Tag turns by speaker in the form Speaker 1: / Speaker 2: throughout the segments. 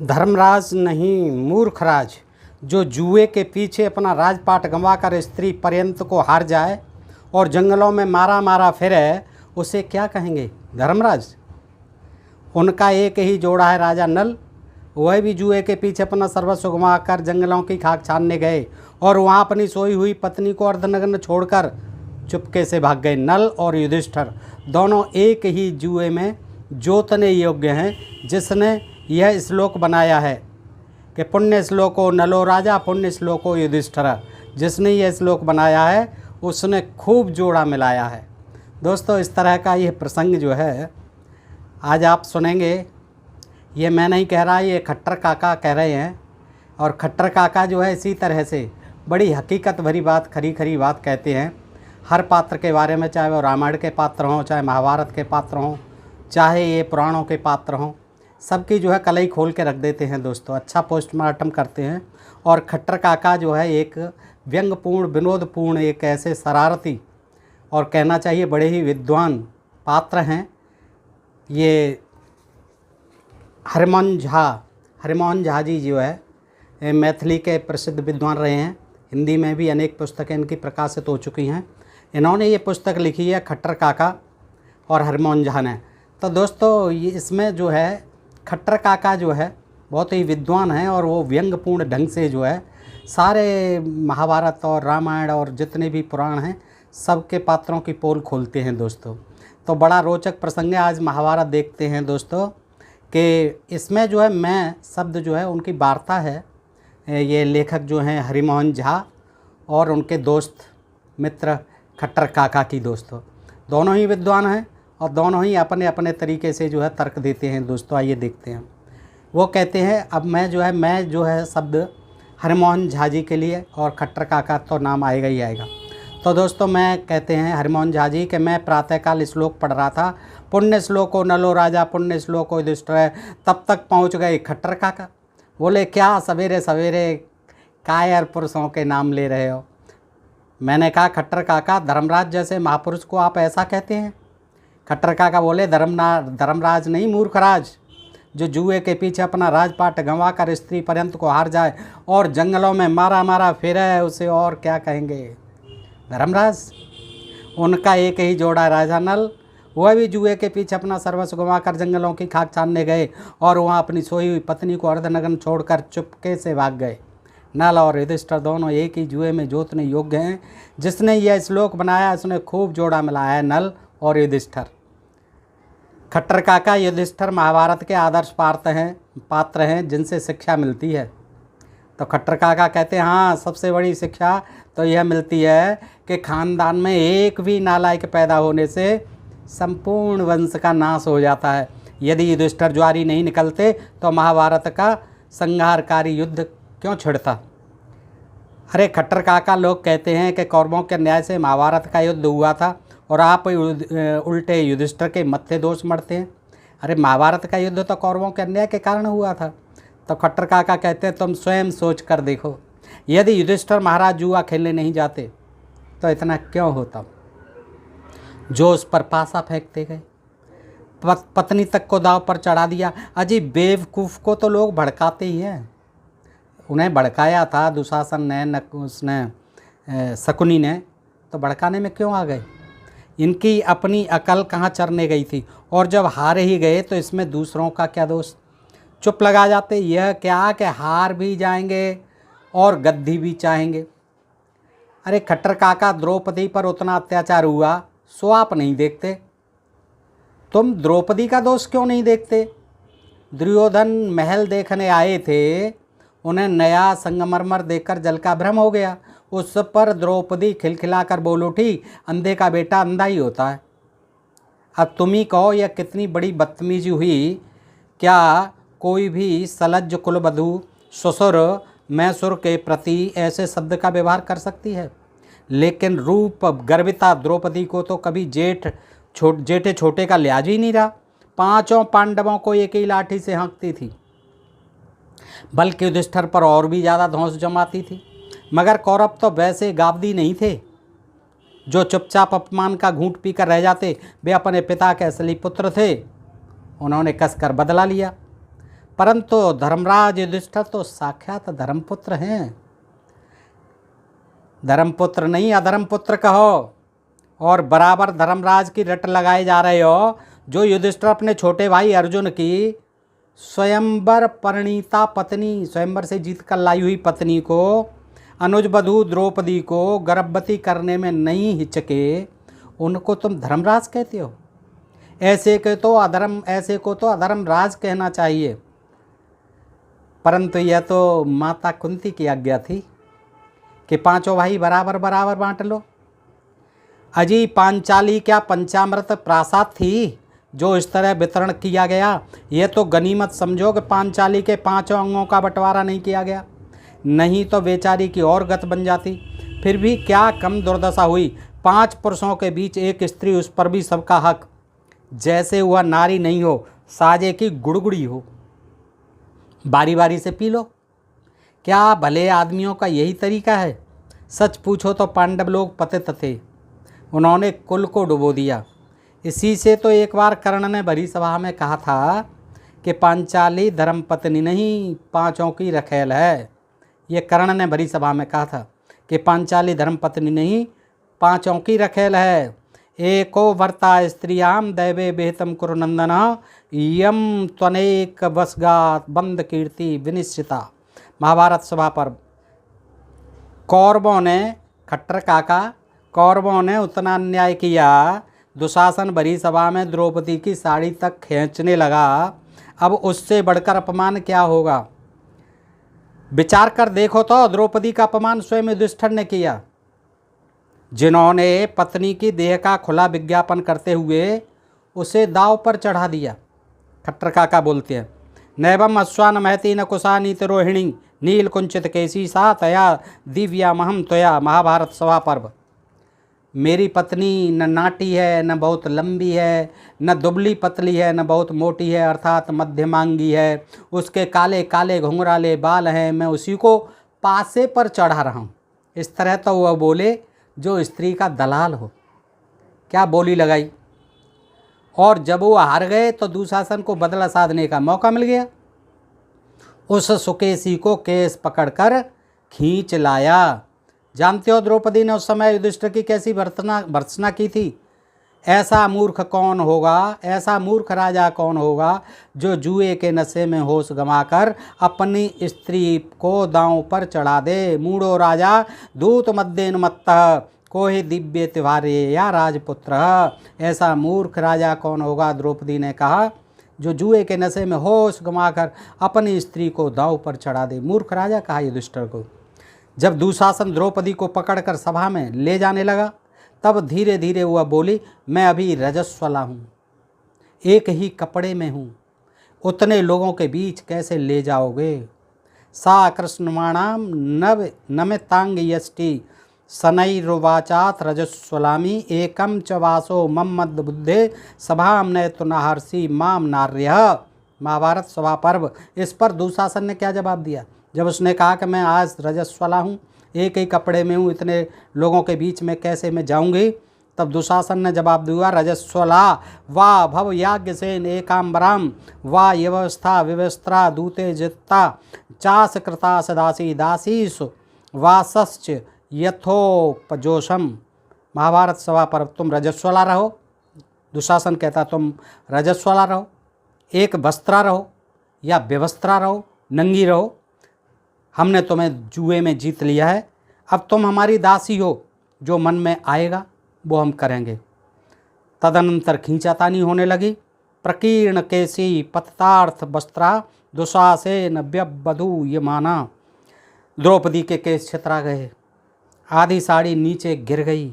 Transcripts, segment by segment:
Speaker 1: धर्मराज नहीं मूर्खराज, जो जुए के पीछे अपना राजपाट गंवाकर स्त्री पर्यंत को हार जाए और जंगलों में मारा मारा फिरे, उसे क्या कहेंगे धर्मराज। उनका एक ही जोड़ा है राजा नल, वह भी जुए के पीछे अपना सर्वस्व गंवाकर जंगलों की खाक छानने गए और वहाँ अपनी सोई हुई पत्नी को अर्धनग्न छोड़कर चुपके से भाग गए। नल और युधिष्ठिर दोनों एक ही जुए में जोतने योग्य हैं, जिसने यह श्लोक बनाया है कि पुण्य श्लोको नलो राजा पुण्य श्लोको युधिष्ठिर। जिसने यह श्लोक बनाया है उसने खूब जोड़ा मिलाया है। दोस्तों, इस तरह का यह प्रसंग जो है आज आप सुनेंगे। ये मैं नहीं कह रहा, ये खट्टर काका कह रहे हैं। और खट्टर काका जो है इसी तरह से बड़ी हकीकत भरी बात, खरी खरी बात कहते हैं हर पात्र के बारे में, चाहे वो रामायण के पात्र हों, चाहे महाभारत के पात्र हों, चाहे ये पुराणों के पात्र हों, सबकी जो है कलई खोल के रख देते हैं दोस्तों। अच्छा पोस्टमार्टम करते हैं। और खट्टर काका जो है एक व्यंग्यपूर्ण, विनोदपूर्ण, एक ऐसे शरारती और कहना चाहिए बड़े ही विद्वान पात्र हैं। ये हरिमोहन झा जी जो है मैथिली के प्रसिद्ध विद्वान रहे हैं। हिंदी में भी अनेक पुस्तकें इनकी प्रकाशित हो चुकी हैं। इन्होंने ये पुस्तक लिखी है खट्टर काका और हरिमोहन झा ने। तो दोस्तों, ये इसमें जो है खट्टर काका जो है बहुत ही विद्वान हैं और वो व्यंग्यपूर्ण ढंग से जो है सारे महाभारत और रामायण और जितने भी पुराण हैं सबके पात्रों की पोल खोलते हैं दोस्तों। तो बड़ा रोचक प्रसंग है। आज महाभारत देखते हैं दोस्तों कि इसमें जो है मैं शब्द जो है उनकी वार्ता है। ये लेखक जो हैं हरिमोहन झा और उनके दोस्त मित्र खट्टर काका की। दोस्तों, दोनों ही विद्वान हैं और दोनों ही अपने अपने तरीके से जो है तर्क देते हैं दोस्तों। आइए देखते हैं। वो कहते हैं अब मैं जो है शब्द हरिमोहन झा जी के लिए और खट्टर काका तो नाम आएगा ही आएगा। तो दोस्तों, मैं कहते हैं हरिमोहन झा जी कि मैं प्रातःकाल श्लोक पढ़ रहा था, पुण्य श्लोको नलो राजा पुण्य श्लोको युधिष्ठिर। तब तक पहुंच गए खट्टर काका। बोले, क्या सवेरे सवेरे कायर पुरुषों के नाम ले रहे हो। मैंने कहा, खट्टर काका, धर्मराज जैसे महापुरुष को आप ऐसा कहते हैं। खट्टर काका बोले, धर्मराज नहीं मूर्खराज, जो जुए के पीछे अपना राजपाट गंवा कर स्त्री पर्यंत को हार जाए और जंगलों में मारा मारा फिरे, उसे और क्या कहेंगे धर्मराज। उनका एक ही जोड़ा राजा नल, वह भी जुए के पीछे अपना सर्वस्व गंवा कर जंगलों की खाक छानने गए और वहाँ अपनी सोई हुई पत्नी को अर्धनग्न छोड़कर चुपके से भाग गए। नल और युधिष्ठिर दोनों एक ही जुए में जोतने योग्य हैं। जिसने यह श्लोक बनाया उसने खूब जोड़ा मिलाया है, नल और युधिष्ठिर। खट्टर काका, युधिष्ठिर महाभारत के आदर्श पात्र हैं जिनसे शिक्षा मिलती है। तो खट्टर काका कहते हैं, हाँ, सबसे बड़ी शिक्षा तो यह मिलती है कि खानदान में एक भी नालायक पैदा होने से संपूर्ण वंश का नाश हो जाता है। यदि युधिष्ठिर ज्वारी नहीं निकलते तो महाभारत का संहारकारी युद्ध क्यों छिड़ता। अरे खट्टर काका, लोग कहते हैं कि कौरवों के न्याय से महाभारत का युद्ध हुआ था और आप उल्टे युधिष्ठिर के मत्थे दोष मढ़ते हैं। अरे महाभारत का युद्ध तो कौरवों के अन्याय के कारण हुआ था। तो खट्टर काका कहते हैं, तुम स्वयं सोच कर देखो, यदि युधिष्ठिर महाराज जुआ खेलने नहीं जाते तो इतना क्यों होता। जो उस पर पासा फेंकते गए, पत्नी तक को दाव पर चढ़ा दिया। अजी, बेवकूफ़ को तो लोग भड़काते ही हैं। उन्हें भड़काया था दुशासन ने, शकुनी ने, तो भड़काने में क्यों आ गए। इनकी अपनी अकल कहाँ चरने गई थी। और जब हार ही गए तो इसमें दूसरों का क्या दोष। चुप लगा जाते। यह क्या कि हार भी जाएंगे और गद्दी भी चाहेंगे। अरे खट्टर काका, द्रौपदी पर उतना अत्याचार हुआ सो आप नहीं देखते। तुम द्रौपदी का दोष क्यों नहीं देखते। दुर्योधन महल देखने आए थे, उन्हें नया संगमरमर देखकर जल का भ्रम हो गया। उस पर द्रौपदी खिलखिलाकर बोल उठी, अंधे का बेटा अंधा ही होता है। अब तुम ही कहो, यह कितनी बड़ी बदतमीजी हुई। क्या कोई भी सलज्ज कुलवधू ससुर मैसुर के प्रति ऐसे शब्द का व्यवहार कर सकती है। लेकिन रूप गर्विता द्रौपदी को तो कभी जेठे छोटे का लिहाज ही नहीं रहा। पांचों पांडवों को एक ही लाठी से हाँकती थी, बल्कि युधिष्ठिर पर और भी ज़्यादा धौंस जमाती थी। मगर कौरव तो वैसे गावदी नहीं थे जो चुपचाप अपमान का घूंट पीकर रह जाते। वे अपने पिता के असली पुत्र थे, उन्होंने कसकर बदला लिया। परंतु धर्मराज युधिष्ठिर तो साक्षात धर्मपुत्र हैं। धर्मपुत्र नहीं अधर्मपुत्र कहो, और बराबर धर्मराज की रट लगाए जा रहे हो। जो युधिष्ठिर अपने छोटे भाई अर्जुन की स्वयंवर परिणीता पत्नी, स्वयंवर से जीत कर लाई हुई पत्नी को, अनुज वधू द्रौपदी को गर्भवती करने में नहीं हिचके, उनको तुम धर्मराज कहते हो। ऐसे को तो अधर्मराज कहना चाहिए। परंतु यह तो माता कुंती की आज्ञा थी कि पांचों भाई बराबर बराबर बांट लो। अजी पांचाली क्या पंचामृत प्रासाद थी जो इस तरह वितरण किया गया? यह तो गनीमत समझो कि पांचाली के 5 अंगों का बंटवारा नहीं किया गया, नहीं तो बेचारी की और गत बन जाती। फिर भी क्या कम दुर्दशा हुई। 5 पुरुषों के बीच एक स्त्री, उस पर भी सबका हक, जैसे वह नारी नहीं हो, साजे की गुड़गुड़ी हो। बारी बारी से पी लो। क्या भले आदमियों का यही तरीका है? सच पूछो तो पांडव लोग पतित थे, उन्होंने कुल को डुबो दिया। इसी से तो एक बार कर्ण ने भरी सभा में कहा था कि पांचाली धर्मपत्नी नहीं, 5 की रखेल है। ये कर्ण ने भरी सभा में कहा था कि पांचाली धर्मपत्नी नहीं, 5 की रखेल है। एको वर्ता स्त्रियाम दैवे बेहतम कुरुनंदन यम त्वनेक वसगात बंद कीर्ति विनिश्चिता। महाभारत सभा पर कौरवों ने, खट्टर काका, कौरवों ने उतना अन्याय किया। दुशासन भरी सभा में द्रौपदी की साड़ी तक खींचने लगा। अब उससे बढ़कर अपमान क्या होगा? विचार कर देखो तो द्रौपदी का अपमान स्वयं युधिष्ठिर ने किया, जिन्होंने पत्नी की देह का खुला विज्ञापन करते हुए उसे दाव पर चढ़ा दिया। खट्टर काका बोलते हैं, नैवम अश्वान महती न कुशा नीत रोहिणी नील कुंचित केसी सा तया दिव्या महम त्वया। महाभारत सभा पर्व। मेरी पत्नी न नाटी है, न बहुत लंबी है, न दुबली पतली है, न बहुत मोटी है, अर्थात मध्यमांगी है। उसके काले काले घुंघराले बाल हैं, मैं उसी को पासे पर चढ़ा रहा हूँ। इस तरह तो वह बोले जो स्त्री का दलाल हो। क्या बोली लगाई। और जब वो हार गए तो दुशासन को बदला साधने का मौका मिल गया। उस सुकेशी को केस पकड़कर खींच लाया। जानते हो द्रौपदी ने उस समय युधिष्ठिर की कैसी भर्त्सना की थी? ऐसा मूर्ख कौन होगा, ऐसा मूर्ख राजा कौन होगा जो जुए के नशे में होश गंवाकर अपनी स्त्री को दांव पर चढ़ा दे। मूढ़ो राजा दूत मद्देन मत्तः कोहि दिव्य तिवारे या राजपुत्र। ऐसा मूर्ख राजा कौन होगा, द्रौपदी ने कहा, जो जुए के नशे में होश गंवाकर अपनी स्त्री को दांव पर चढ़ा दे। मूर्ख राजा कहा युधिष्ठिर को। जब दुशासन द्रौपदी को पकड़कर सभा में ले जाने लगा, तब धीरे धीरे वह बोली, मैं अभी रजस्वला हूँ, एक ही कपड़े में हूँ, उतने लोगों के बीच कैसे ले जाओगे? सा कृष्णमाणाम नव नमितांग यष्टि शनैरुवाचात रजस्वलामी एकम च वासो मम मद बुद्धे सभाम नयतु नाहर्षि माम नार्य। महाभारत सभा पर्व। इस पर दुशासन ने क्या जवाब दिया? जब उसने कहा कि मैं आज रजस्वला हूँ, एक ही कपड़े में हूँ, इतने लोगों के बीच में कैसे मैं जाऊँगी? तब दुशासन ने जवाब दिया, रजस्वला वा भव याज्ञसेन एकाम्बराम वा व्यवस्था विवस्त्रा दूते जित्ता चास कृता सदासी दासीसु वासश्च यथोपजोषम। महाभारत सभा पर तुम रजस्वला रहो। दुशासन कहता तुम रजस्वला रहो, एक वस्त्रा रहो या व्यवस्त्रा रहो, नंगी रहो। हमने तुम्हें जुए में जीत लिया है, अब तुम हमारी दासी हो, जो मन में आएगा वो हम करेंगे। तदनंतर खींचातानी होने लगी। प्रकीर्ण केसी पततार्थ वस्त्रा दुशासेन व्यवधू यमाना। द्रौपदी के केस छितरा गए, आधी साड़ी नीचे गिर गई।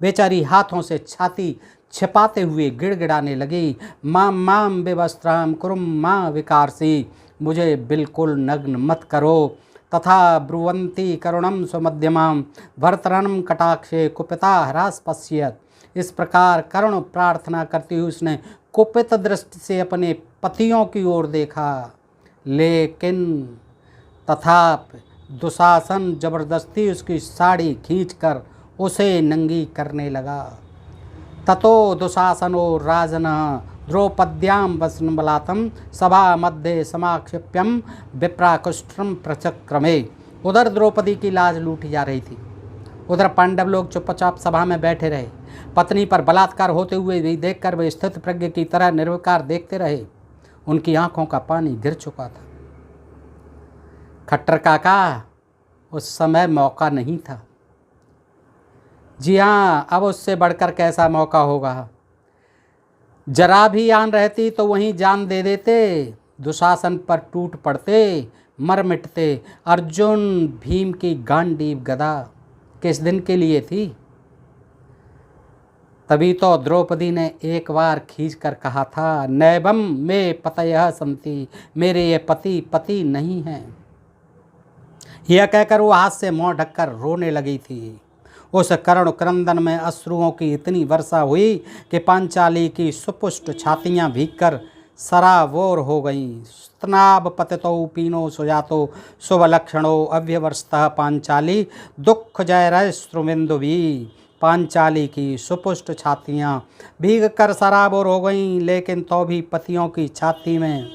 Speaker 1: बेचारी हाथों से छाती छिपाते हुए गिड़गिड़ाने लगी, माम माम विवस्त्राम कुरुम माँ विकारसी। मुझे बिल्कुल नग्न मत करो। तथा ब्रुवंती करुणम स्वमध्यमाम भर्तरनम कटाक्षे कुपिता ह्रास पश्यत। इस प्रकार करुण प्रार्थना करती हुई उसने कुपित दृष्टि से अपने पतियों की ओर देखा, लेकिन तथापि दुशासन जबरदस्ती उसकी साड़ी खींचकर उसे नंगी करने लगा। ततो दुशासनो राजन द्रौपद्याम वसनबलातम सभा मध्य समाक्षिप्यम विप्राकुष्ठम प्रचक्रमे। उधर द्रौपदी की लाज लूटी जा रही थी, उधर पांडव लोग चुपचाप सभा में बैठे रहे। पत्नी पर बलात्कार होते हुए भी देखकर वे स्थित प्रज्ञ की तरह निर्विकार देखते रहे। उनकी आंखों का पानी गिर चुका था। खट्टर काका, उस समय मौका नहीं था। जी हाँ, अब उससे बढ़कर कैसा मौका होगा। जरा भी आन रहती तो वहीं जान दे देते, दुशासन पर टूट पड़ते, मर मिटते। अर्जुन भीम की गांडीव गदा किस दिन के लिए थी? तभी तो द्रौपदी ने एक बार खींच कर कहा था, नैवम में पतयः संति, मेरे ये पति नहीं हैं। यह कहकर वो हाथ से मुंह ढककर रोने लगी थी। उस करुण क्रंदन में अश्रुओं की इतनी वर्षा हुई कि पांचाली की सुपुष्ट छातियां भीगकर सराबोर हो गईं। स्तनाब पतितो पीनो सुजातो शुभलक्षणो अव्यवर्षतः पांचाली दुख जयरश्रुबिंदु भी। पांचाली की सुपुष्ट छातियां भीग कर सराबोर हो गईं, लेकिन तो भी पतियों की छाती में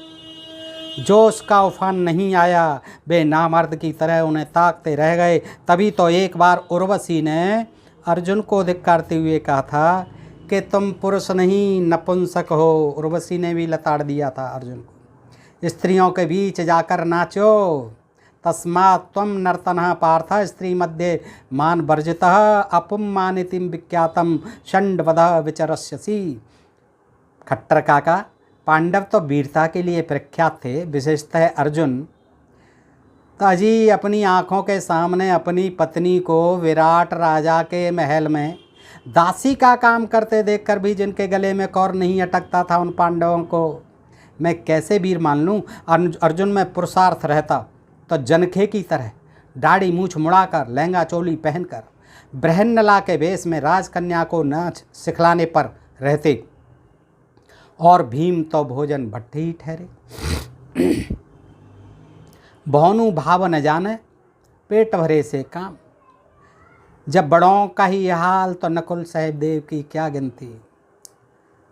Speaker 1: जोश का उफान नहीं आया। वे नामर्द की तरह उन्हें ताकते रह गए। तभी तो एक बार उर्वशी ने अर्जुन को धिक्कारते हुए कहा था कि तुम पुरुष नहीं नपुंसक हो। उर्वशी ने भी लताड़ दिया था अर्जुन को, स्त्रियों के बीच जाकर नाचो। तस्मात् त्वं नर्तनः पार्थ स्त्री मध्य मान वर्जितः अपुम्मानितिं विख्यातम षण्डवधः विचरस्यसि। खट्टर काका, पांडव तो वीरता के लिए प्रख्यात थे, विशेषतः अर्जुन। तो अजी अपनी आँखों के सामने अपनी पत्नी को विराट राजा के महल में दासी का काम करते देखकर भी जिनके गले में कौर नहीं अटकता था, उन पांडवों को मैं कैसे वीर मान लूँ। अर्जुन में पुरुषार्थ रहता तो जनखे की तरह दाढ़ी मूछ मुड़ाकर लहंगा चोली पहनकर बृहन्नला के वेश में राजकन्या को नाच सिखलाने पर रहते, और भीम तो भोजन भट्टी ही ठहरे। भानु भाव न जाने पेट भरे से काम। जब बड़ों का ही यह हाल तो नकुल सहदेव की क्या गिनती।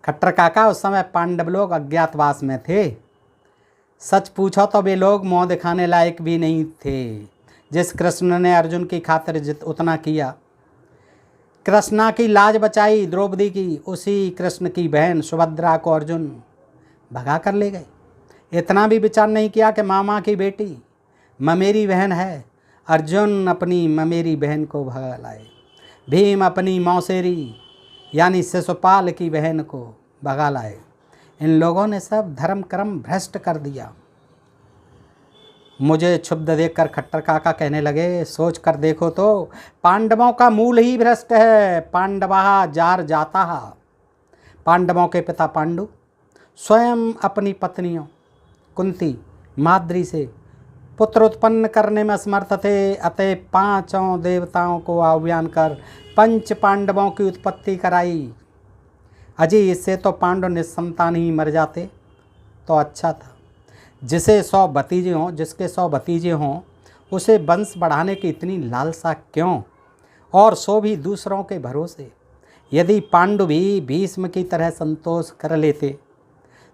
Speaker 1: खट्टर काका, उस समय पांडव लोग अज्ञातवास में थे। सच पूछो तो वे लोग मुँह दिखाने लायक भी नहीं थे। जिस कृष्ण ने अर्जुन की खातिर उतना किया, कृष्णा की लाज बचाई द्रौपदी की, उसी कृष्ण की बहन सुभद्रा को अर्जुन भगा कर ले गए। इतना भी विचार नहीं किया कि मामा की बेटी ममेरी बहन है। अर्जुन अपनी ममेरी बहन को भगा लाए। भीम अपनी मौसेरी यानी शिशुपाल की बहन को भगा लाए। इन लोगों ने सब धर्म कर्म भ्रष्ट कर दिया। मुझे क्षुब्ध देखकर खट्टर काका कहने लगे, सोच कर देखो तो पांडवों का मूल ही भ्रष्ट है। पांडवा जार जाता। पांडवों के पिता पांडु स्वयं अपनी पत्नियों कुंती माद्री से पुत्र उत्पन्न करने में असमर्थ थे। अतः पांचों देवताओं को आह्वान कर पंच पांडवों की उत्पत्ति कराई। अजी इससे तो पांडव निसंतान ही मर जाते तो अच्छा था। जिसके 100 भतीजे हों उसे वंश बढ़ाने की इतनी लालसा क्यों, और सो भी दूसरों के भरोसे। यदि पांडु भी भीष्म की तरह संतोष कर लेते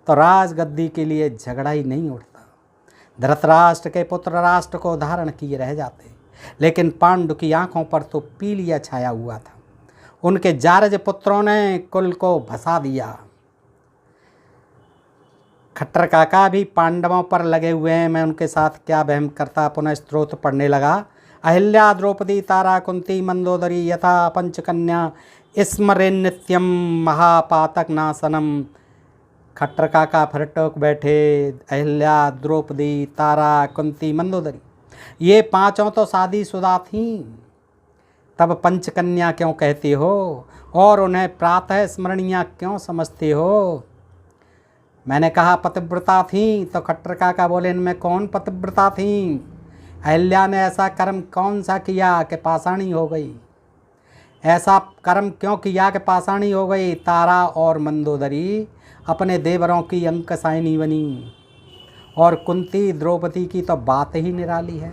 Speaker 1: तो राजगद्दी के लिए झगड़ा ही नहीं उठता। धृतराष्ट्र के पुत्र राष्ट्र को धारण किए रह जाते, लेकिन पांडु की आंखों पर तो पीलिया छाया हुआ था। उनके जारज पुत्रों ने कुल को भसा दिया। खट्टर काका भी पांडवों पर लगे हुए हैं, मैं उनके साथ क्या बहम करता। पुनः स्त्रोत पढ़ने लगा। अहिल्या द्रौपदी तारा कुंती मंदोदरी यथा पंचकन्या स्मरे नित्यम महापातक नाशनम। खट्टर काका फिर टोक बैठे। अहिल्या द्रौपदी तारा कुंती मंदोदरी ये पांचों तो शादीशुदा थीं, तब पंचकन्या क्यों कहते हो और उन्हें प्रातः स्मरणीय क्यों समझते हो। मैंने कहा पतिव्रता थीं, तो खट्टर काका बोले इनमें कौन पतिव्रता थीं। अहिल्या ने ऐसा कर्म कौन सा किया कि पाषाणी हो गई। ऐसा कर्म क्यों किया कि पाषाणी हो गई। तारा और मंदोदरी अपने देवरों की अंकसायनी बनी, और कुंती द्रौपदी की तो बात ही निराली है।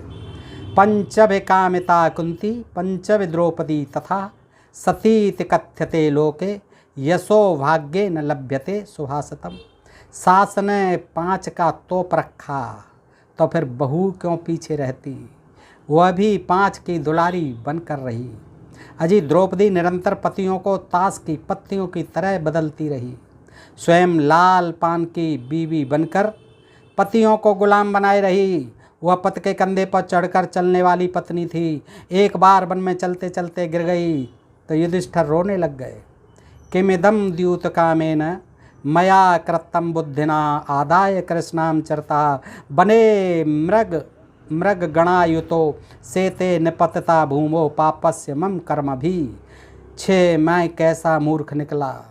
Speaker 1: पंचभि कामिता कुंती पंचभि द्रौपदी तथा सतीति कथ्यते लोके यशो भाग्ये न लभ्यते सुहासतम। सास ने 5 का तोप रखा तो फिर बहू क्यों पीछे रहती, वह भी 5 की दुलारी बनकर रही। अजी द्रौपदी निरंतर पतियों को ताश की पत्तियों की तरह बदलती रही। स्वयं लाल पान की बीवी बनकर पतियों को गुलाम बनाए रही। वह पति के कंधे पर चढ़कर चलने वाली पत्नी थी। एक बार वन में चलते चलते गिर गई तो युधिष्ठिर रोने लग गए। किमिदं द्यूतकामेन मया कृतं बुद्धिना आदाय कृष्णाम चरता बने मृग गणायुतो सेते निपतता भूमो पापस्य मम कर्म भी। छे मैं कैसा मूर्ख निकला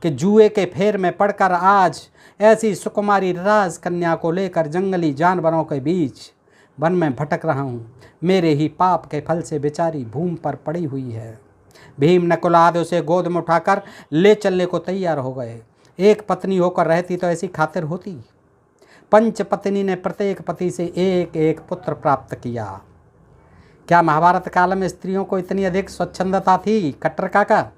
Speaker 1: कि जुए के फेर में पड़कर आज ऐसी सुकुमारी राज कन्या को लेकर जंगली जानवरों के बीच वन में भटक रहा हूँ। मेरे ही पाप के फल से बेचारी भूमि पर पड़ी हुई है। भीम नकुल आदि उसे गोद में उठाकर ले चलने को तैयार हो गए। एक पत्नी होकर रहती तो ऐसी खातिर होती। पंच पत्नी ने प्रत्येक पति से एक एक पुत्र प्राप्त किया। क्या महाभारत काल में स्त्रियों को इतनी अधिक स्वच्छंदता थी? कट्टर काका,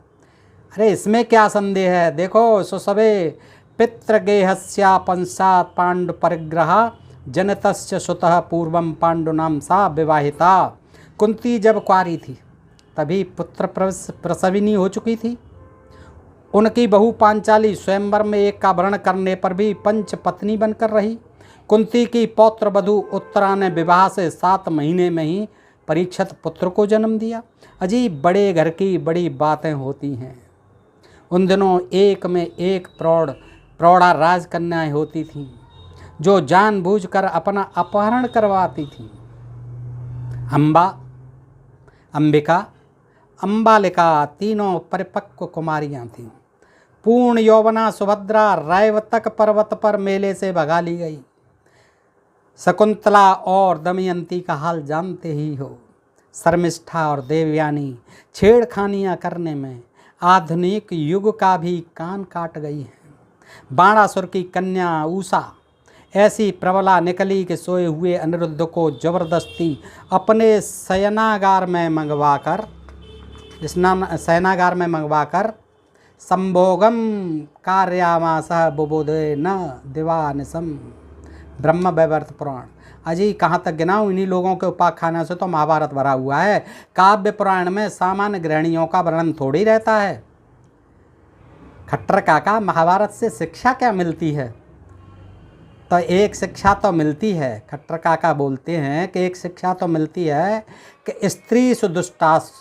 Speaker 1: अरे इसमें क्या संदेह है। देखो सुसवे पितृगेहस्या पंचात् पांडु परिग्रह जनतस्य सुतः पूर्वम पांडुनाम सा विवाहिता। कुंती जब कुंवारी थी तभी पुत्र प्रसविनी हो चुकी थी। उनकी बहू पांचाली स्वयंवर में एक का वर्ण करने पर भी पंच पत्नी बनकर रही। कुंती की पौत्र वधू उत्तरा ने विवाह से 7 महीने में ही परीक्षित पुत्र को जन्म दिया। अजीब बड़े घर की बड़ी बातें होती हैं। उन दिनों एक में एक प्रौढ़ा राजकन्याएं होती थीं जो जानबूझकर अपना अपहरण करवाती थीं। अम्बा, अंबिका, अम्बालिका तीनों परिपक्व कुमारियां थीं। पूर्ण यौवना सुभद्रा रायवतक पर्वत पर मेले से भगा ली गई। शकुंतला और दमयंती का हाल जानते ही हो। शर्मिष्ठा और देवयानी छेड़खानियां करने में आधुनिक युग का भी कान काट गई है। बाणासुर की कन्या उषा ऐसी प्रबला निकली कि सोए हुए अनिरुद्ध को जबरदस्ती अपने शयनागार में मंगवाकर संभोगम कार्यामास बुबोधे न दिवानिसम। ब्रह्म वैवर्त पुराण। अजी कहाँ तक गिनाऊँ, इन्हीं लोगों के उपाख्यानों से तो महाभारत भरा हुआ है। काव्य पुराण में सामान्य गृहिणियों का वर्णन थोड़ी रहता है। खट्टर काका, महाभारत से शिक्षा क्या मिलती है? तो एक शिक्षा तो मिलती है, खट्टर काका बोलते हैं कि एक शिक्षा तो मिलती है कि स्त्री सुदुष्टास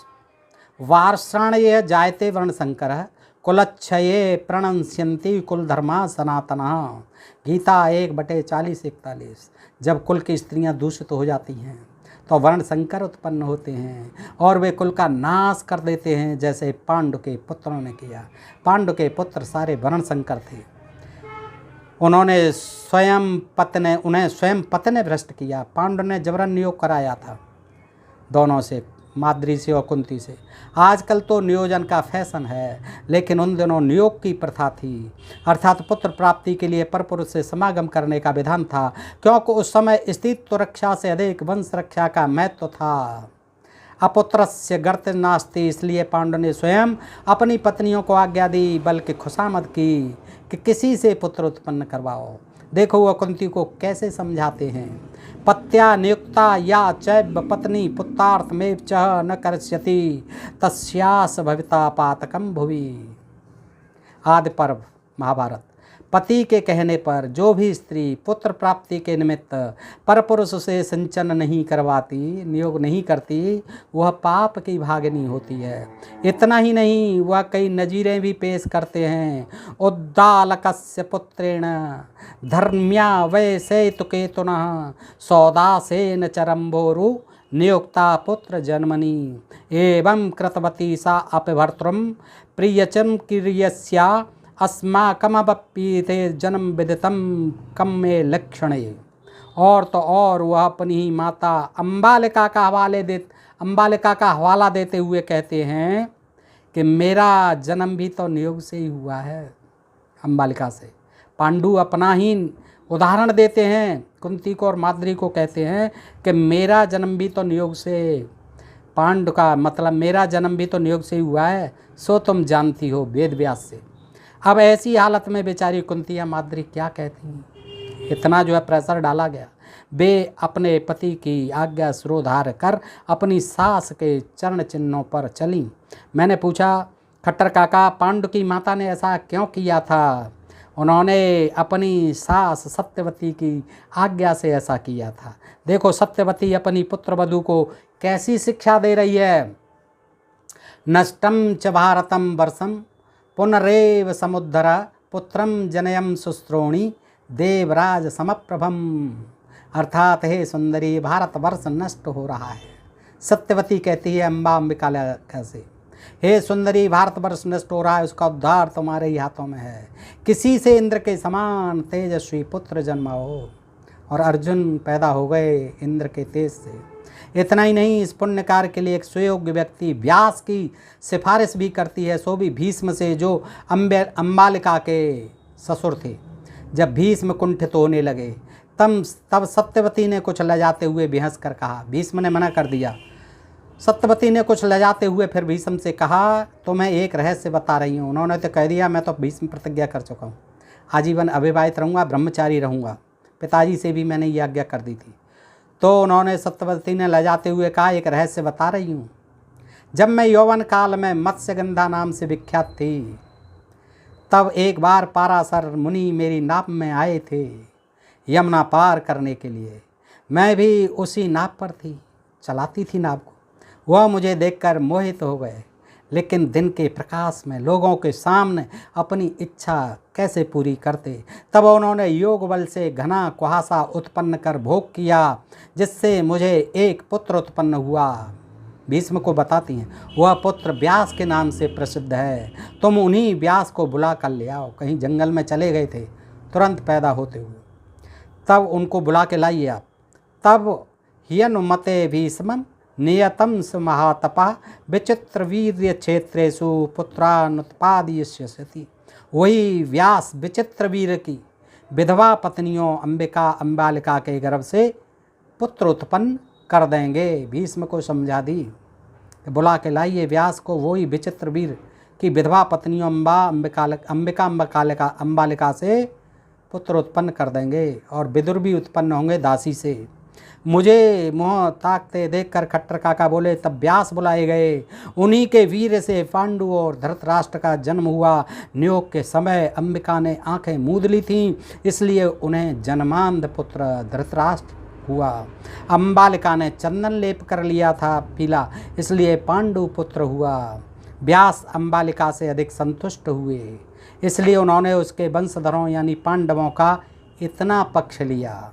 Speaker 1: वार्षण्य जायते वर्ण संकर कुलच्छये प्रणश्यंती कुल धर्मा सनातना। गीता 1/40-41। जब कुल की स्त्रियां दूषित हो जाती हैं तो वर्ण संकर उत्पन्न होते हैं और वे कुल का नाश कर देते हैं, जैसे पांडु के पुत्रों ने किया। पांडु के पुत्र सारे वर्ण संकर थे। उन्हें स्वयं पति ने भ्रष्ट किया। पांडु ने जबरन नियोग कराया था दोनों से, माद्री से और कुंती से। आजकल तो नियोजन का फैशन है, लेकिन उन दिनों नियोग की प्रथा थी। अर्थात पुत्र प्राप्ति के लिए परपुरुष से समागम करने का विधान था, क्योंकि उस समय अस्तित्व रक्षा से अधिक वंश रक्षा का महत्व था। अपुत्रस्य गर्त नास्ति, इसलिए पांडु ने स्वयं अपनी पत्नियों को आज्ञा दी, बल्कि खुशामद की कि किसी से पुत्र उत्पन्न करवाओ। देखो वह कुंती को कैसे समझाते हैं। पत्या नियुक्ता या चैव पत्नी पुत्रार्थ में च न कर्ष्यति तस्यास भविता पातकम भुवि। आदि पर्व महाभारत। पति के कहने पर जो भी स्त्री पुत्र प्राप्ति के निमित्त परपुरुष से सिंचन नहीं करवाती, नियोग नहीं करती, वह पाप की भागिनी होती है। इतना ही नहीं, वह कई नजीरें भी पेश करते हैं। उद्दालकस्य पुत्रेण धर्म्या वैसेतुकेतुनः सौदासेन चरम्बोरु नियुक्ता पुत्र जन्मनि एवं कृतवती सा अपभर्तृम प्रियचम क्रियस्या अस्माकमपीते जन्म विदितम कम में लक्षणे। और तो और वह अपनी ही माता अम्बालिका का हवाला देते हुए कहते हैं कि मेरा जन्म भी तो नियोग से ही हुआ है, अम्बालिका से। पांडु अपना ही उदाहरण देते हैं, कुंती को और माद्री को कहते हैं कि मेरा जन्म भी तो नियोग से, पांडु का मतलब मेरा जन्म भी तो नियोग से ही हुआ है, सो तुम जानती हो वेद व्यास से। अब ऐसी हालत में बेचारी कुंतिया माद्री क्या कहती हैं, इतना जो है प्रेशर डाला गया। वे अपने पति की आज्ञा सिरोधार्य कर अपनी सास के चरण चिन्हों पर चलीं। मैंने पूछा, खट्टर काका, पांडु की माता ने ऐसा क्यों किया था? उन्होंने अपनी सास सत्यवती की आज्ञा से ऐसा किया था। देखो सत्यवती अपनी पुत्रवधू को कैसी शिक्षा दे रही है। नष्टम च भारतम वर्षम पुनरेव समुद्धरा पुत्रम जनयम सुश्रोणी देवराज समप्रभम। अर्थात हे सुंदरी, भारतवर्ष नष्ट हो रहा है। सत्यवती कहती है अम्बा अंबिका से, हे सुंदरी, भारतवर्ष नष्ट हो रहा है, उसका उद्धार तुम्हारे ही हाथों में है। किसी से इंद्र के समान तेजस्वी पुत्र जन्माओ। और अर्जुन पैदा हो गए इंद्र के तेज से। इतना ही नहीं, इस पुण्य कार्य के लिए एक सुयोग्य व्यक्ति व्यास की सिफारिश भी करती है, सो भी भीष्म से, जो अम्बालिका के ससुर थे। जब भीष्म कुंठित होने लगे तब सत्यवती ने कुछ लजाते हुए बेहंस कर कहा, भीष्म ने मना कर दिया। सत्यवती ने कुछ लजाते हुए फिर भीष्म से कहा, तो मैं एक रहस्य बता रही हूँ। उन्होंने तो कह दिया, मैं तो भीष्म प्रतिज्ञा कर चुका हूँ, आजीवन अविवाहित रहूँगा, ब्रह्मचारी रहूँगा। पिताजी से भी मैंने ये आज्ञा कर दी थी। तो उन्होंने सत्यवती ने लजाते हुए कहा, एक रहस्य बता रही हूँ। जब मैं यौवन काल में मत्स्यगंधा नाम से विख्यात थी, तब एक बार पाराशर मुनि मेरी नाव में आए थे यमुना पार करने के लिए। मैं भी उसी नाव पर थी, चलाती थी नाव को। वह मुझे देखकर मोहित हो गए, लेकिन दिन के प्रकाश में लोगों के सामने अपनी इच्छा कैसे पूरी करते। तब उन्होंने योग बल से घना कुहासा उत्पन्न कर भोग किया, जिससे मुझे एक पुत्र उत्पन्न हुआ। भीष्म को बताती हैं, वह पुत्र व्यास के नाम से प्रसिद्ध है। तुम उन्हीं व्यास को बुला कर ले आओ। कहीं जंगल में चले गए थे तुरंत पैदा होते हुए, तब उनको बुला के लाइए आप। तब हियनुमते भीष्मं नियतम स महातपा विचित्र वीर्य क्षेत्रेषु पुत्रानुत्पादयिष्यति। वही व्यास विचित्र वीर की विधवा पत्नियों अम्बालिका के गर्भ से पुत्र उत्पन्न कर देंगे। भीष्म को समझा दी, बुला के लाइए व्यास को, वही विचित्र वीर की विधवा पत्नियों अम्बालिका से पुत्र उत्पन्न कर देंगे, और विदुर भी उत्पन्न होंगे दासी से। मुझे मुँह ताकते देखकर खट्टर काका बोले, तब व्यास बुलाए गए। उन्हीं के वीर से पांडु और धृतराष्ट्र का जन्म हुआ। नियोग के समय अंबिका ने आंखें मूंद ली थीं, इसलिए उन्हें जन्मांध पुत्र धृतराष्ट्र हुआ। अम्बालिका ने चंदन लेप कर लिया था पीला, इसलिए पांडु पुत्र हुआ। व्यास अम्बालिका से अधिक संतुष्ट हुए, इसलिए उन्होंने उसके वंशधरों यानी पांडवों का इतना पक्ष लिया।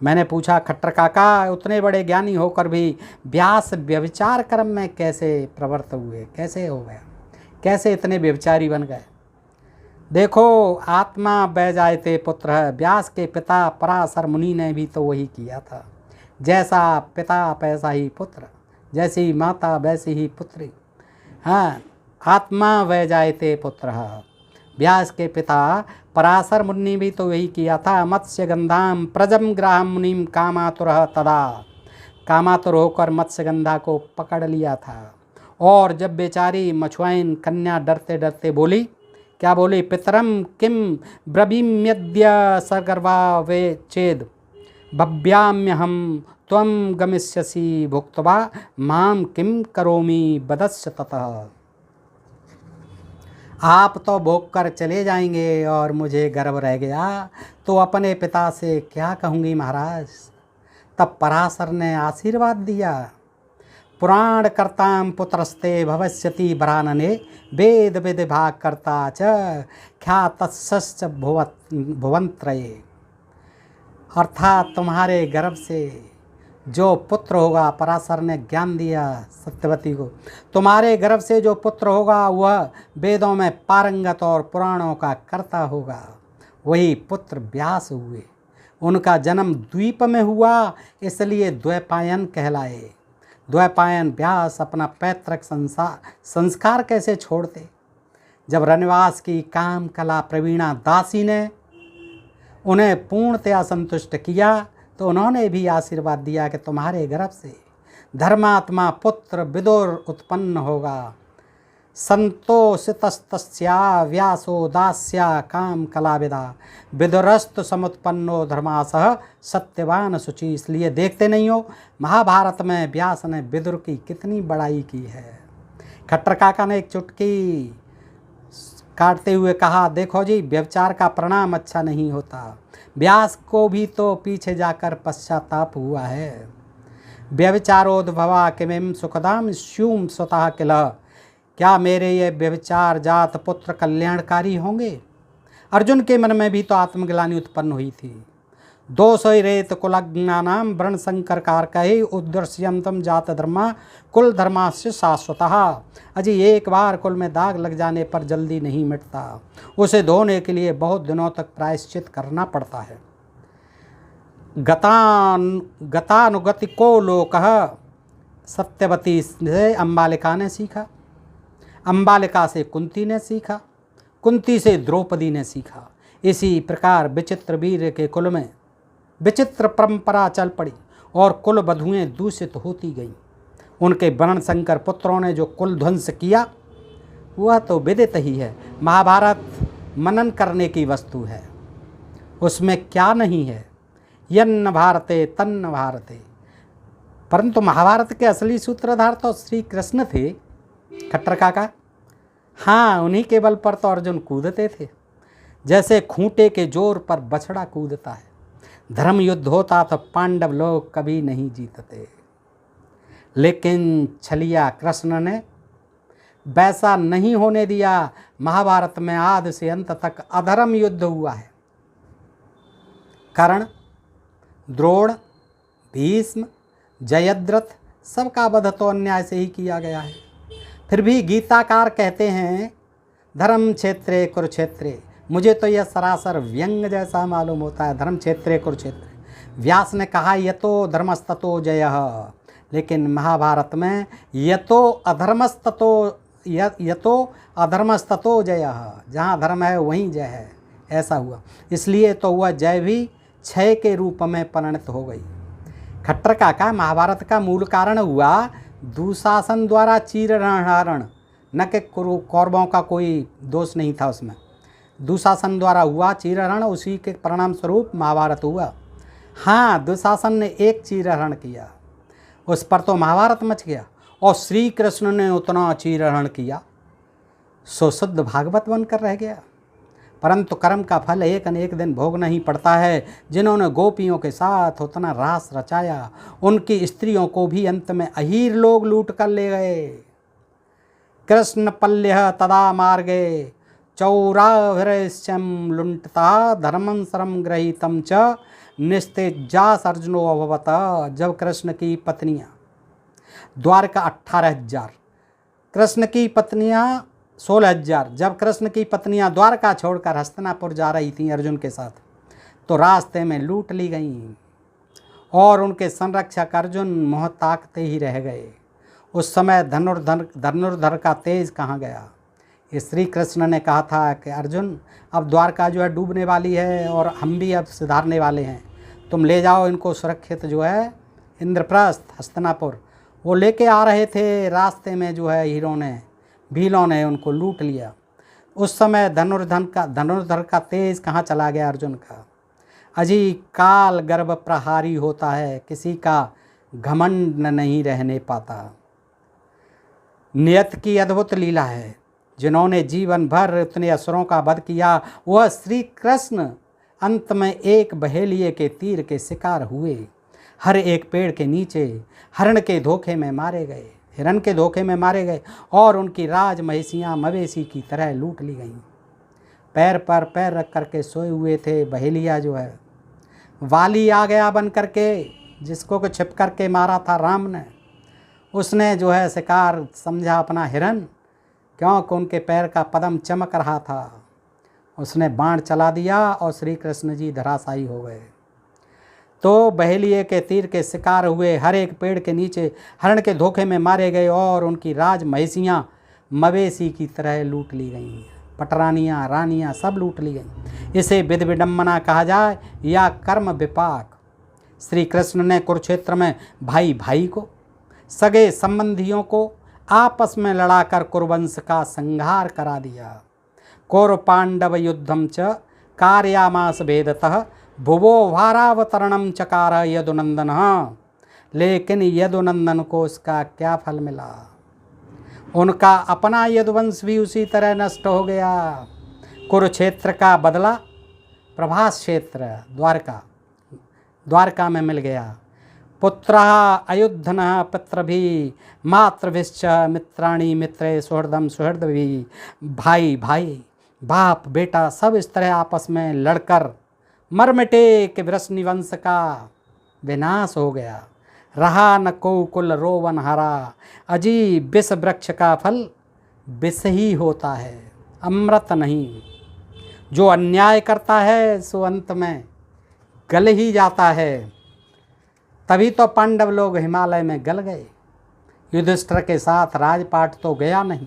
Speaker 1: मैंने पूछा, खट्टर काका, उतने बड़े ज्ञानी होकर भी व्यास व्यभिचार कर्म में कैसे प्रवृत्त हुए, कैसे हो गया, कैसे इतने व्यभिचारी बन गए? देखो, आत्मा बह जाए थे पुत्र है। व्यास के पिता पराशर मुनि ने भी तो वही किया था। जैसा पिता वैसा ही पुत्र, जैसी माता वैसी ही पुत्री। हाँ, आत्मा बह जाए थे पुत्र है। व्यास के पिता पराशर मुनि भी तो यही किया था। मत्स्यगंधाम प्रजम ग्राहम मुनिम कामातुरः तदा। कामातुर होकर मत्स्यगंधा को पकड़ लिया था। और जब बेचारी मछुआइन कन्या डरते डरते बोली, क्या बोली? पितरम किम ब्रवीम्यद्य सगर्वा वे चेद भव्याम्यहम त्वं गमिष्यसि भुक्त्वा माम किम करोमि बदस्य ततः। आप तो भोग कर चले जाएंगे और मुझे गर्व रह गया, तो अपने पिता से क्या कहूँगी महाराज। तब पराशर ने आशीर्वाद दिया, पुराण कर्ताम पुत्रस्ते भविष्यति वरानने वेद विभाग कर्ता च ख्यातस्यश्च भुवनत्रये। अर्थात तुम्हारे गर्भ से जो पुत्र होगा, पराशर ने ज्ञान दिया सत्यवती को, तुम्हारे गर्भ से जो पुत्र होगा वह वेदों में पारंगत और पुराणों का कर्ता होगा। वही पुत्र व्यास हुए। उनका जन्म द्वीप में हुआ, इसलिए द्वैपायन कहलाए। द्वैपायन व्यास अपना पैतृक संस्कार कैसे छोड़ते। जब रनिवास की काम कला प्रवीणा दासी ने उन्हें पूर्णतया संतुष्ट किया, तो उन्होंने भी आशीर्वाद दिया कि तुम्हारे गर्भ से धर्मात्मा पुत्र विदुर उत्पन्न होगा। संतोषितस्तस्या व्यासो दास्या काम कलाविदा विदुरस्तु समुत्पन्नो धर्मासह सत्यवान शुचि। इसलिए देखते नहीं हो महाभारत में व्यास ने विदुर की कितनी बड़ाई की है। खट्टर काका ने एक चुटकी काटते हुए कहा, देखो जी व्यभिचार का परिणाम अच्छा नहीं होता। व्यास को भी तो पीछे जाकर पश्चाताप हुआ है। व्यभिचारोद्भवा किमिम सुखदाम स्यूम स्वतः किल। क्या मेरे ये व्यभिचार जात पुत्र कल्याणकारी होंगे? अर्जुन के मन में भी तो आत्मग्लानि उत्पन्न हुई थी। दोषोई रेत कुलज्ञानाम वर्ण संकर कारकहि उद्दर्श्यंतम जात धर्मा कुल धर्मास्य शाश्वतः। अजी एक बार कुल में दाग लग जाने पर जल्दी नहीं मिटता, उसे धोने के लिए बहुत दिनों तक प्रायश्चित करना पड़ता है। गतानुगतिको लोकः सत्यवती से अम्बालिका ने सीखा, अम्बालिका से कुंती ने सीखा, कुंती से द्रौपदी ने सीखा। इसी प्रकार विचित्र वीर के कुल में विचित्र परंपरा चल पड़ी और कुल वधुएं दूषित होती गईं। उनके वर्ण संकर पुत्रों ने जो कुल ध्वंस किया वह तो विदित ही है। महाभारत मनन करने की वस्तु है, उसमें क्या नहीं है। यन्न भारते तन्न भारते। परंतु महाभारत के असली सूत्रधार तो श्री कृष्ण थे खट्टर काका। हाँ, उन्हीं के बल पर तो अर्जुन कूदते थे, जैसे खूंटे के जोर पर बछड़ा कूदता है। धर्म युद्ध होता तो पांडव लोग कभी नहीं जीतते, लेकिन छलिया कृष्ण ने वैसा नहीं होने दिया। महाभारत में आदि से अंत तक अधर्म युद्ध हुआ है। कर्ण, द्रोण, भीष्म, जयद्रथ सबका वध तो अन्याय से ही किया गया है। फिर भी गीताकार कहते हैं धर्म क्षेत्रे कुरुक्षेत्रे। मुझे तो यह सरासर व्यंग जैसा मालूम होता है। धर्म क्षेत्रे कुरुक्षेत्रे। व्यास ने कहा यतो धर्मस्ततो जयः, लेकिन महाभारत में यतो अधर्मस्ततो जयः, जहाँ धर्म है वहीं जय है, ऐसा हुआ। इसलिए तो वह जय भी क्षय के रूप में परिणत हो गई। खट्टर काका, महाभारत का मूल कारण हुआ दुशासन द्वारा चीरहरण, न कि कौरवों का कोई दोष नहीं था उसमें। दुशासन द्वारा हुआ चीरहरण, उसी के परिणाम स्वरूप महाभारत हुआ। हाँ, दुशासन ने एक चीरहरण किया, उस पर तो महाभारत मच गया। और श्री कृष्ण ने उतना चीरहरण किया सो शुद्ध भागवत बनकर रह गया। परंतु कर्म का फल एक न एक दिन भोगना ही पड़ता है। जिन्होंने गोपियों के साथ उतना रास रचाया, उनकी स्त्रियों को भी अंत में अहीर लोग लूट कर ले गए। कृष्ण पल्य तदा मार्गे चौराभिरश्चम लुंटता धर्मं सरम ग्रहीतम च निस्तेजास अर्जुनो अभवत। जब कृष्ण की पत्नियां द्वारका 18,000, कृष्ण की पत्नियां 16,000, जब कृष्ण की पत्नियां द्वारका छोड़कर हस्तिनापुर जा रही थीं अर्जुन के साथ, तो रास्ते में लूट ली गईं और उनके संरक्षक अर्जुन मोह ताकते ही रह गए। उस समय धनुर्धर का तेज कहाँ गया? श्री कृष्ण ने कहा था कि अर्जुन, अब द्वारका जो है डूबने वाली है और हम भी अब सुधारने वाले हैं, तुम ले जाओ इनको सुरक्षित जो है इंद्रप्रस्थ हस्तिनापुर। वो लेके आ रहे थे, रास्ते में जो है भीलों ने उनको लूट लिया। उस समय धनुर्धर का तेज कहाँ चला गया अर्जुन का? अजी काल गर्भ प्रहारी होता है, किसी का घमंड नहीं रहने पाता। नियत की अद्भुत लीला है। जिन्होंने जीवन भर उतने असुरों का वध किया, वह श्री कृष्ण अंत में एक बहेलिए के तीर के शिकार हुए। हर एक पेड़ के नीचे हिरण के धोखे में मारे गए और उनकी राज महिषियाँ मवेशी की तरह लूट ली गईं। पैर पर पैर रख करके सोए हुए थे। बहेलिया जो है वाली आ गया बन करके, जिसको को छिप करके मारा था राम ने। उसने जो है शिकार समझा अपना हिरन, क्योंकि उनके पैर का पदम चमक रहा था। उसने बाण चला दिया और श्री कृष्ण जी धराशायी हो गए। तो बहेलिए के तीर के शिकार हुए, हर एक पेड़ के नीचे हिरण के धोखे में मारे गए और उनकी राज महिषियाँ मवेशी की तरह लूट ली गईं। पटरानियाँ, रानियाँ सब लूट ली गईं। इसे विधि विडम्बना कहा जाए या कर्म विपाक। श्री कृष्ण ने कुरुक्षेत्र में भाई भाई को, सगे संबंधियों को, आपस में लड़ाकर कुरुवंश का संहार करा दिया। कौरव पांडव युद्धम च कार्यामास भेदतः भुवो भारावतरणम चकार यदुनंदन। लेकिन यदुनंदन को उसका क्या फल मिला? उनका अपना यदुवंश भी उसी तरह नष्ट हो गया। कुरुक्षेत्र का बदला प्रभास क्षेत्र द्वारका में मिल गया। पुत्र अयुद्धन पितृभि मातृभिश्च मित्राणी मित्रे सुहृदम सुहृदभि। भाई भाई बाप बेटा सब इस तरह आपस में लड़कर मर मिटे कि वृषनि वंश का विनाश हो गया। रहा न को कुल रोवन हरा। अजी विष वृक्ष का फल विष ही होता है, अमृत नहीं। जो अन्याय करता है सो अंत में गल ही जाता है। तभी तो पांडव लोग हिमालय में गल गए। युधिष्ठिर के साथ राजपाट तो गया नहीं,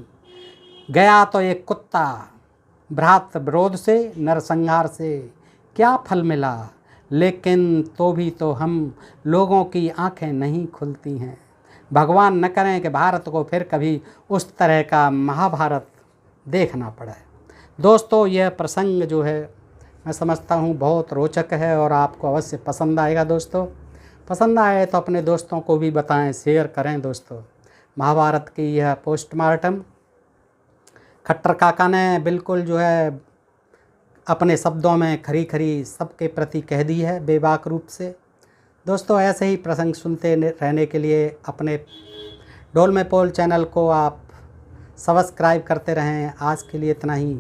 Speaker 1: गया तो एक कुत्ता। भ्रात विरोध से नरसंहार से क्या फल मिला? लेकिन तो भी तो हम लोगों की आंखें नहीं खुलती हैं। भगवान न करें कि भारत को फिर कभी उस तरह का महाभारत देखना पड़े। दोस्तों, यह प्रसंग जो है मैं समझता हूँ बहुत रोचक है और आपको अवश्य पसंद आएगा। दोस्तों, पसंद आए तो अपने दोस्तों को भी बताएं, शेयर करें। दोस्तों, महाभारत की यह पोस्टमार्टम खट्टर काका ने बिल्कुल जो है अपने शब्दों में खरी खरी सबके प्रति कह दी है, बेबाक रूप से। दोस्तों, ऐसे ही प्रसंग सुनते रहने के लिए अपने डोल में पोल चैनल को आप सब्सक्राइब करते रहें। आज के लिए इतना ही,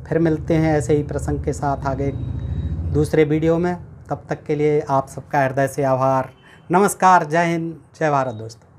Speaker 1: फिर मिलते हैं ऐसे ही प्रसंग के साथ आगे दूसरे वीडियो में। तब तक के लिए आप सबका हृदय से आभार। नमस्कार, जय हिंद, जय भारत। दोस्तों।